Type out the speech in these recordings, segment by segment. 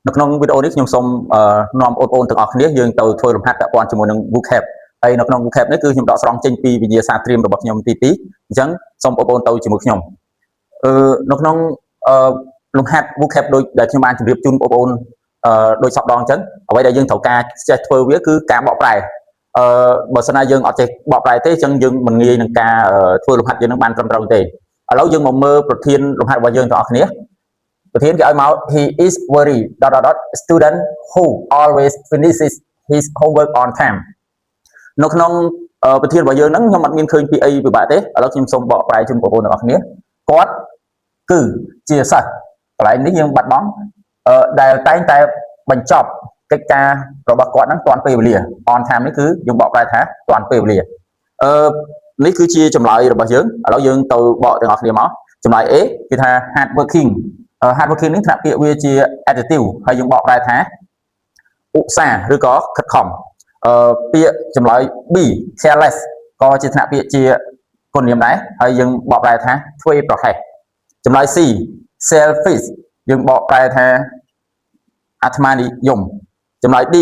នៅក្នុងវីដេអូនេះខ្ញុំសូមនាំបងប្អូនទាំងអស់គ្នាយើងទៅធ្វើលំហាត់ពាក់ព័ន្ធជាមួយនឹង vocab ហើយនៅក្នុង vocab នេះគឺខ្ញុំដកស្រង់ចេញពីវិញ្ញាសាត្រៀមរបស់ខ្ញុំទី2អញ្ចឹងសូមបងប្អូនទៅជាមួយខ្ញុំនៅក្នុងលំហាត់ vocab ដូចដែលខ្ញុំបានជម្រាបជូនបងប្អូនដោយសពដងអញ្ចឹងអ្វីដែលយើងត្រូវការចេះធ្វើវាគឺការបកប្រែបើសិនណាយើងអត់ចេះបកប្រែទេអញ្ចឹងយើងមិនងាយនឹងការធ្វើលំហាត់យើងនឹងបានត្រឹមត្រូវទេឥឡូវយើងមកមើលប្រធានលំហាត់របស់យើងទាំងអស់គ្នាប្រធានគេឲ្យមក he is very ... student who always finishes his homework on time នៅក្នុងប្រធានរបស់យើងហ្នឹងខ្ញុំអត់មានឃើញពីអីពិបាកទេឥឡូវខ្ញុំសូមបកប្រែជូនបងប្អូនទាំងអស់គ្នាគាត់គឺជាសិស្សកន្លែងនេះយើងបាត់បង់ដែលតែងតែបញ្ចប់កិច្ចការរបស់គាត់ហ្នឹងទាន់ពេលវេលា on time នេះគឺយើងបកប្រែថាទាន់ពេលវេលានេះគឺជាចម្លើយរបស់យើងឥឡូវយើងទៅបកទាំងអស់គ្នាមកចម្លើយ A គឺថា hard working hard working នេះថ្នាក់ពាក្យវាជា adjective ហើយយើងបកប្រែថាឧស្សាហ៍ឬក៏ខិតខំពាក្យចម្លើយ B careless ក៏ជាថ្នាក់ពាក្យជាគុណនាមដែរហើយយើងបកប្រែថាធ្វេសប្រហែសចម្លើយ C selfish យើងបកប្រែថាអាត្មានិយមចម្លើយ D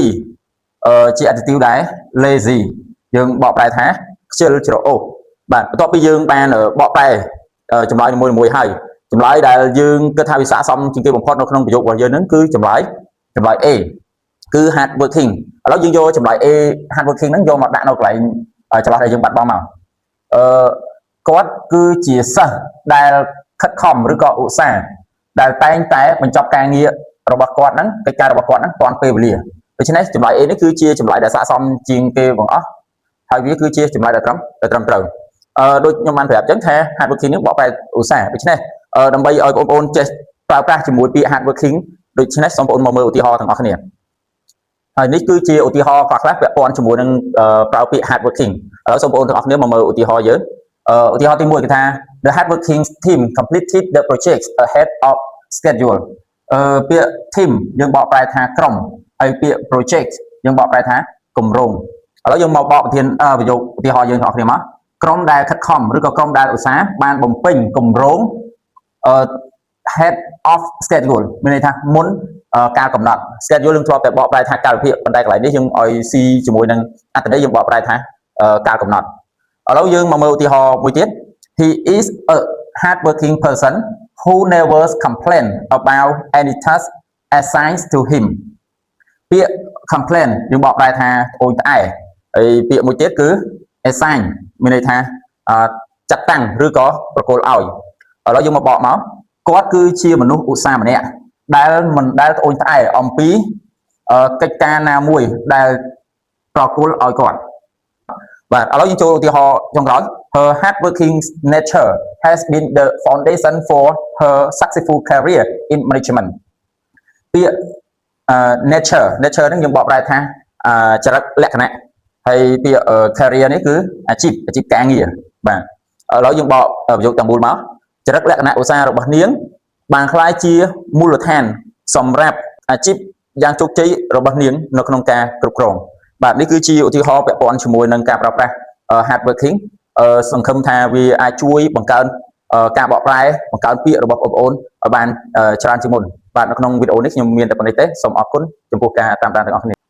ជា adjective ដែរ lazy យើងបកប្រែថាខ្ជិលច្រអូសបាទបន្ទាប់ពីយើងបានបកប្រែចម្លើយមួយហើយចម្លើយដែលយើងគិតថាវាស័ក្តិសមជាងគេបំផុតនៅក្នុងប្រយោគរបស់យើងហ្នឹងគឺចម្លើយ A គឺ hard working ឥឡូវយើងយកចម្លើយ A hard working ហ្នឹងយកមកដាក់នៅកន្លែងចន្លោះដែលយើងបាត់បង់មកគាត់គឺជាសិស្សដែលខិតខំឬក៏ឧស្សាហ៍ដែលតែងតែបញ្ចប់ការងាររបស់គាត់ហ្នឹងកិច្ចការរបស់គាត់ហ្នឹងទាន់ពេលវេលាដូច្នេះចម្លើយ A នេះគឺជាចម្លើយដែលស័ក្តិសមជាងគេបងអស់ហើយវាគឺជាចម្លើយដែលត្រឹមត្រូវដូចខ្ញុំបានប្រាប់អញ្ចឹងថា hard working នេះបកប្រែឧស្សាហ៍ដូច្នេះដើម្បីឲ្យបងប្អូនចេះប្រើប្រាស់ជាមួយពាក្យ hard working ដូច្នេះសូមបងប្អូនមកមើលឧទាហរណ៍ទាំងអស់គ្នាហើយនេះគឺជាឧទាហរណ៍ខ្លះពាក់ព័ន្ធជាមួយនឹងប្រើពាក្យ hard working ឥឡូវសូមបងប្អូនទាំងអស់គ្នាមកមើលឧទាហរណ៍យើងឧទាហរណ៍ទី1គឺថា the hard working team completed the project ahead of schedule ពាក្យ team យើងបកប្រែថាក្រុមហើយពាក្យ project យើងបកប្រែថាគម្រោងឥឡូវយើងមកបកប្រធានប្រយោគឧទាហរណ៍យើងទាំងអស់គ្នាមកក្រុមដែលខិតខំឬក៏ក្រុមដែលឧស្សាហ៍បានបំពេញគម្រោងhead of schedule មានន័យថាមុនការកំណត់ schedule យើងធ្លាប់តែបកប្រែថាកាលវិភាគប៉ុន្តែកន្លែងនេះយើងឲ្យស៊ីជាមួយនឹងអត្ថន័យយើងបកប្រែថាការកំណត់ឥឡូវយើងមកមើលឧទាហរណ៍មួយទៀត he is a hard working person who never complain about any task assigned to him ពាក្យ complain យើងបកប្រែថាត្អូញត្អែហើយពាក្យមួយទៀតគឺ assign មានន័យថាចាត់តាំងឬក៏ប្រគល់ឲ្យឥឡូវយើងមកបកមកគាត់គឺជាមនុស្សឧស្សាហ៍ម្នាក់ដែលមិនដែលត្អូញត្អែអំពីកិច្ចការណាមួយដែលប្រគល់ឲ្យគាត់បាទឥឡូវយើងចូលឧទាហរណ៍ចុងក្រោយ her hard working nature has been the foundation for her successful career in management ពាក្យnature ហ្នឹងយើងបកប្រែថាចរិតលក្ខណៈហើយពាក្យ career នេះគឺអាជីពការងារបាទឥឡូវយើងបកប្រយោគទាំងមូលមកចរិតលក្ខណៈឧស្សាហ៍របស់នាងបានក្លាយជាមូលដ្ឋានសម្រាប់អាជីពយ៉ាងជោគជ័យរបស់នាងនៅក្នុងការគ្រប់គ្រងបាទនេះគឺជាឧទាហរណ៍ពាក់ព័ន្ធជាមួយនឹងការប្រើប្រាស់ hard working សង្ឃឹមថាវាអាចជួយបង្កើនការបកប្រែបង្កើនពាក្យរបស់បងប្អូនឲ្យបានច្រើនជាងមុនបាទនៅក្នុងវីដេអូនេះខ្ញុំមានតែប៉ុណ្្នេះទេសូមអរគុណចំពោះការតាមដានទាំងអស់គ្នា